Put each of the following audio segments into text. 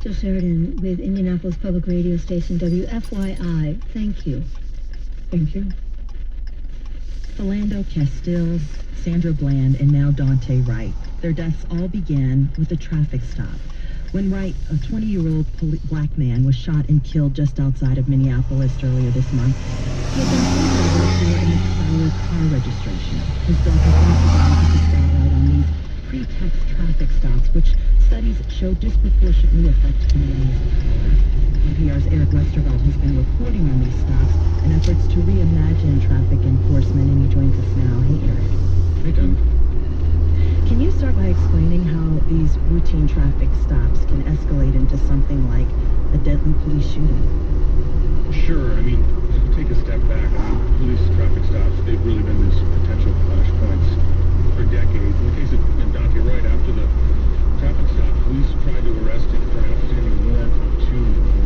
Jill Sheridan with Indianapolis Public Radio Station WFYI. Thank you. Thank you. Philando Castile, Sandra Bland, and now Daunte Wright. Their deaths all began with a traffic stop. When Wright, a 20-year-old black man, was shot and killed just outside of Minneapolis earlier this month, he had been pulled over for an expired car registration. His death has also brought the spotlight on these pretext traffic stops, which studies show disproportionately affect communities of color. NPR's Eric Westervelt has been reporting on these stops and efforts to reimagine traffic enforcement, and he joins us now. Hey, Eric. Hey, Don. Can you start by explaining how these routine traffic stops can escalate into something like a deadly police shooting? Sure. I mean, take a step back. Police traffic stops, they've really been these potential flashpoints for decades. In the case of Daunte Wright, after the traffic stop, police tried to arrest him for an outstanding warrant on 2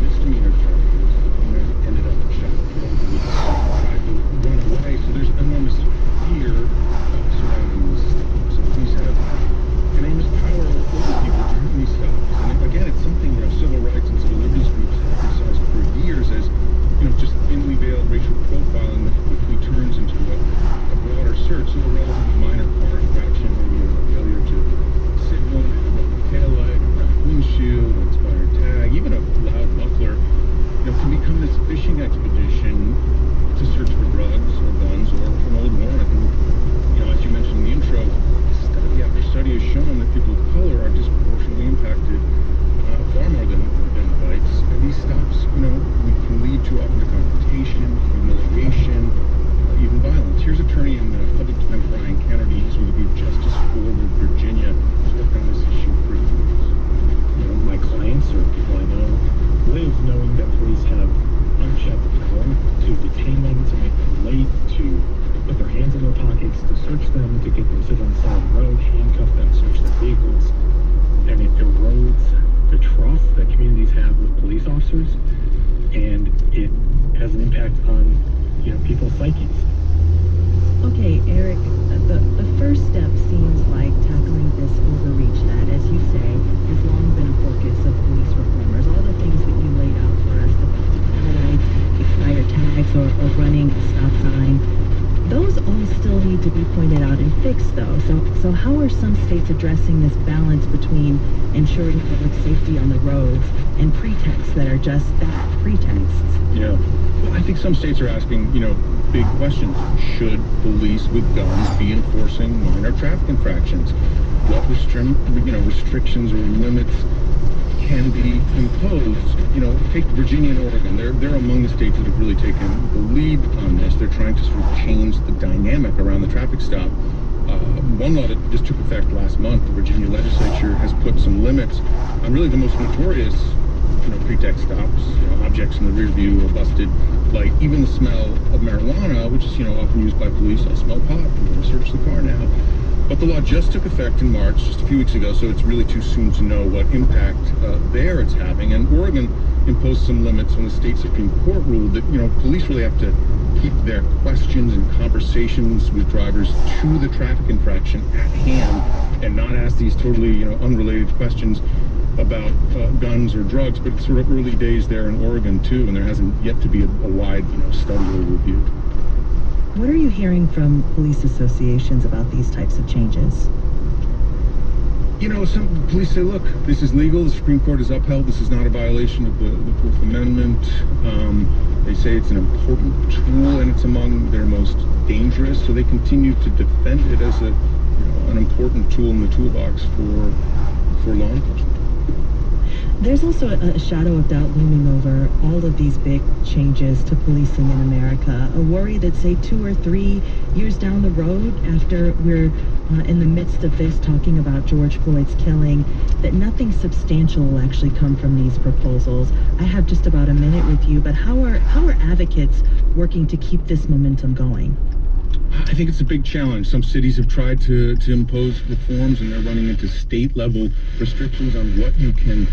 misdemeanor charges, and then ended up shot and killed. He tried to run away, so there's enormous fear surrounding these stops. So police have an enormous power over people during these stops. And again, it's something, civil rights and civil liberties groups have criticized for years as, just thinly veiled racial profiling that quickly turns into a broader search. So a relatively minor car infraction, maybe a failure to signal, a taillight, a cracked windshield, an expired tag, even a loud muffler, can become this fishing expedition to search for drugs or guns or an old warrant. And, as you mentioned in the intro, study after study has shown that people of color are disproportionately impacted far more than whites. And these stops, can lead too often to confrontation, humiliation, even violence. Here's attorney and public defender Brian Kennedy. He's with the group Justice Forward Virginia. He's worked on this issue for years. My clients or people I know live knowing that police have unchecked power to detain them, to make them late, to put their hands in their pockets, to search them, to get them to sit on the side of the road, handcuff them, search their vehicles. And it erodes the trust that communities have with police officers, and it has an impact on people's psyches. Okay, Eric, the first step seems like tackling this overreach that, as you say, has long been a focus of police reformers. All the things that you laid out for us, the taillights, expired tags, or running a stop sign, those all still need to be pointed out and fixed, though. So how are some states addressing this balance between ensuring public safety on the roads and pretexts that are just that, pretexts? Yeah. Well, I think some states are asking, big questions. Should police with guns be enforcing minor traffic infractions? What restrictions or limits can be imposed? Take Virginia and Oregon. They're among the states that have really taken the lead on this. They're trying to sort of change the dynamic around the traffic stop. One law that just took effect last month, the Virginia legislature has put some limits on really the most notorious pretext stops, objects in the rear view, a busted light, even the smell of marijuana, which is, often used by police. I smell pot, I'm going to search the car now. But the law just took effect in March, just a few weeks ago, so it's really too soon to know what impact there it's having. And Oregon imposed some limits when the state Supreme Court ruled that, police really have to keep their questions and conversations with drivers to the traffic infraction at hand and not ask these totally, unrelated questions about guns or drugs. But it's sort of early days there in Oregon, too, and there hasn't yet to be a wide, study or review. What are you hearing from police associations about these types of changes? Some police say, look, this is legal. The Supreme Court has upheld this is not a violation of the Fourth Amendment. They say it's an important tool and it's among their most dangerous. So they continue to defend it as an important tool in the toolbox for law enforcement. There's also a shadow of doubt looming over all of these big changes to policing in America. A worry that, say, 2 or 3 years down the road, after we're in the midst of this talking about George Floyd's killing, that nothing substantial will actually come from these proposals. I have just about a minute with you, but how are advocates working to keep this momentum going? I think it's a big challenge. Some cities have tried to impose reforms, and they're running into state-level restrictions on what you can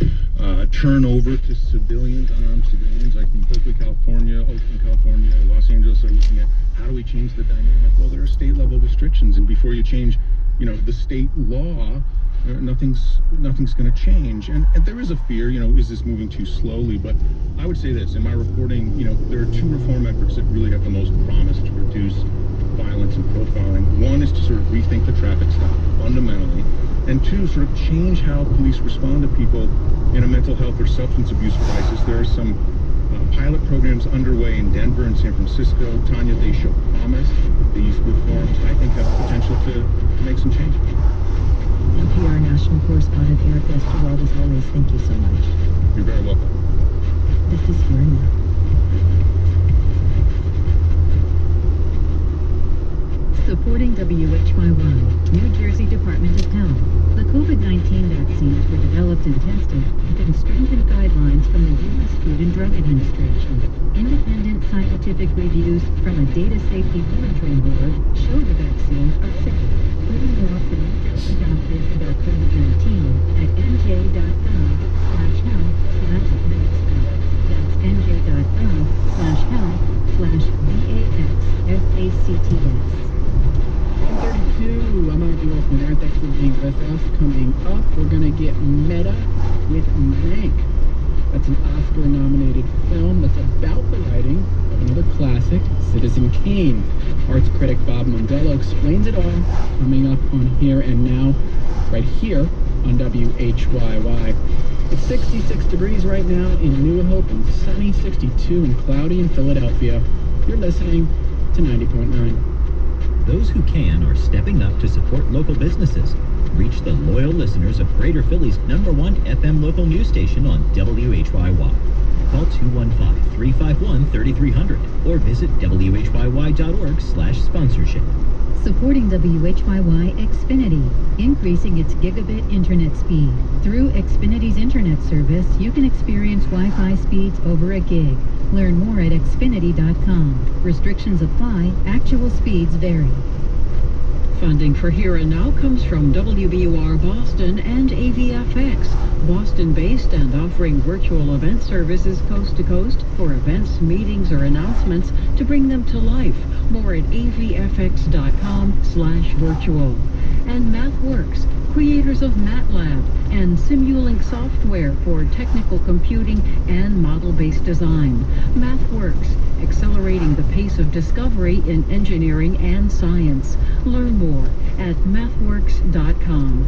turn over to civilians, unarmed civilians, like in Berkeley, California, Oakland, California, Los Angeles are looking at how do we change the dynamic. Well, there are state-level restrictions, and before you change the state law, nothing's going to change. And there is a fear, is this moving too slowly? But I would say this, in my reporting, there are two reform efforts that really have the most promise to reduce violence and profiling. One is to sort of rethink the traffic stop fundamentally, and two, sort of change how police respond to people in a mental health or substance abuse crisis. There are some pilot programs underway in Denver and San Francisco. Tanya, they show promise. These reforms, I think, have the potential to make some change. NPR national correspondent Eric Westerwald, as always, thank you so much. You're very welcome. This is Here and Now. Supporting WHYY, New Jersey Department of Health. The COVID-19 vaccines were developed and tested within stringent guidelines from the U.S. Food and Drug Administration. Independent scientific reviews from a data safety monitoring board show the vaccines are safe. Learn more from research adopted about COVID-19 at nj.gov/health/vaxxed. That's nj.gov/health/VAXFACTS. 132. I'm Archie Wolfman. Thanks for being with us. Coming up, we're going to get meta with Mank. That's an Oscar-nominated film that's about the writing of another classic, Citizen Kane. Arts critic Bob Mondello explains it all, coming up on Here and Now, right here on WHYY. It's 66 degrees right now in New Hope and sunny 62 and cloudy in Philadelphia. You're listening to 90.9. Those who can are stepping up to support local businesses. Reach the loyal listeners of Greater Philly's #1 FM local news station on WHYY. Call 215-351-3300 or visit whyy.org/sponsorship. Supporting WHYY Xfinity, increasing its gigabit internet speed. Through Xfinity's internet service, you can experience Wi-Fi speeds over a gig. Learn more at xfinity.com. Restrictions apply. Actual speeds vary. Funding for Here and Now comes from WBUR Boston and AVFX, Boston-based and offering virtual event services coast to coast for events, meetings, or announcements to bring them to life. More at avfx.com/virtual. And MathWorks, creators of MATLAB and Simulink software for technical computing and model-based design. MathWorks, accelerating the pace of discovery in engineering and science. Learn more at mathworks.com.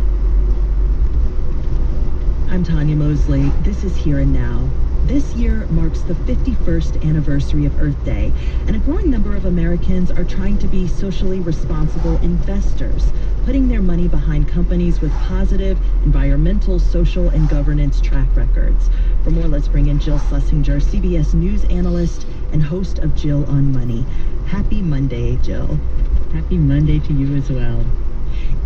I'm Tanya Mosley. This is Here and Now. This year marks the 51st anniversary of Earth Day, and a growing number of Americans are trying to be socially responsible investors, putting their money behind companies with positive environmental, social, and governance track records. For more, let's bring in Jill Schlesinger, CBS News analyst and host of Jill on Money. Happy Monday, Jill. Happy Monday to you as well.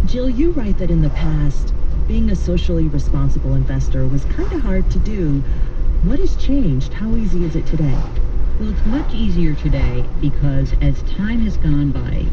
Jill, you write that in the past, being a socially responsible investor was kind of hard to do. What has changed? How easy is it today? Well, it's much easier today because as time has gone by,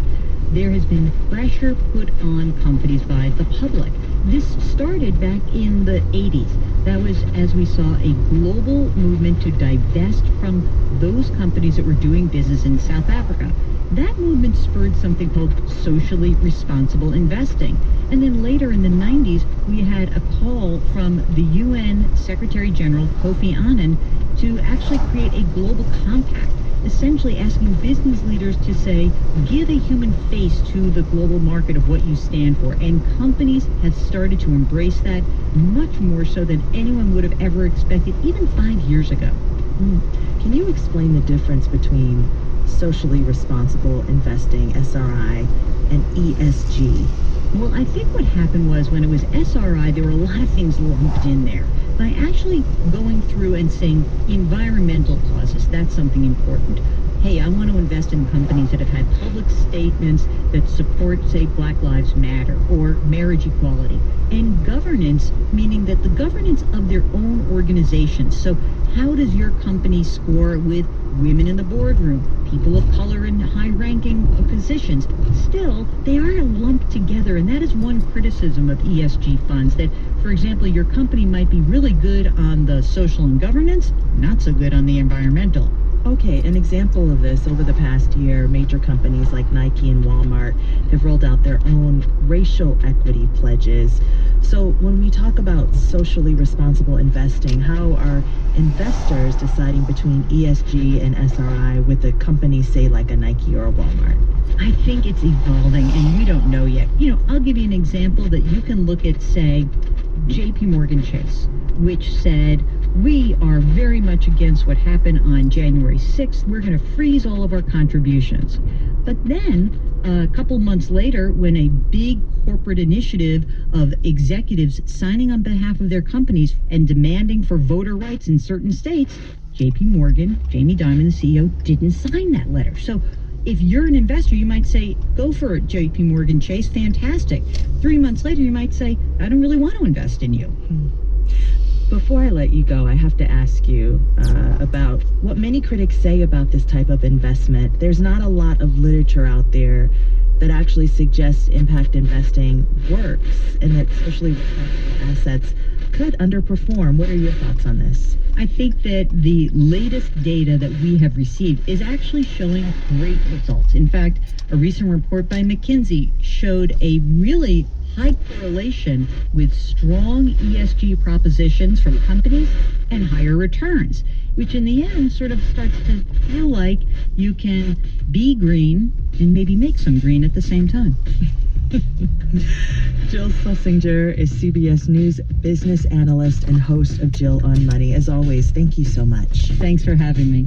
there has been pressure put on companies by the public. This started back in the 80s. That was as we saw a global movement to divest from those companies that were doing business in South Africa. That movement spurred something called socially responsible investing. And then later in the 90s, we had a call from the UN Secretary General Kofi Annan to actually create a global compact, essentially asking business leaders to say, give a human face to the global market of what you stand for. And companies have started to embrace that much more so than anyone would have ever expected, even 5 years ago. Can you explain the difference between socially responsible investing, SRI, and ESG? Well, I think what happened was when it was SRI, there were a lot of things lumped in there. By actually going through and saying environmental causes, that's something important. Hey, I want to invest in companies that have had public statements that support, say, Black Lives Matter or marriage equality. And governance, meaning that the governance of their own organizations. So how does your company score with women in the boardroom, people of color in high-ranking positions? Still, they are lumped together, and that is one criticism of ESG funds, that, for example, your company might be really good on the social and governance, not so good on the environmental. Okay, and example of this, over the past year, major companies like Nike and Walmart have rolled out their own racial equity pledges. So when we talk about socially responsible investing, how are investors deciding between ESG and SRI with a company, say, like a Nike or a Walmart? I think it's evolving, and we don't know yet. I'll give you an example that you can look at, say, J.P. Morgan Chase, which said, we are very much against what happened on January 6th. We're going to freeze all of our contributions. But then, a couple months later, when a big corporate initiative of executives signing on behalf of their companies and demanding for voter rights in certain states, J.P. Morgan, Jamie Dimon, the CEO, didn't sign that letter. So if you're an investor, you might say, go for it, J.P. Morgan Chase, fantastic. 3 months later, you might say, I don't really want to invest in you. Before I let you go, I have to ask you about what many critics say about this type of investment. There's not a lot of literature out there that actually suggests impact investing works, and that socially responsible assets could underperform. What are your thoughts on this? I think that the latest data that we have received is actually showing great results. In fact, a recent report by McKinsey showed a really high correlation with strong ESG propositions from companies and higher returns, which in the end sort of starts to feel like you can be green and maybe make some green at the same time. Jill Schlesinger is CBS News business analyst and host of Jill on Money. As always, thank you so much. Thanks for having me.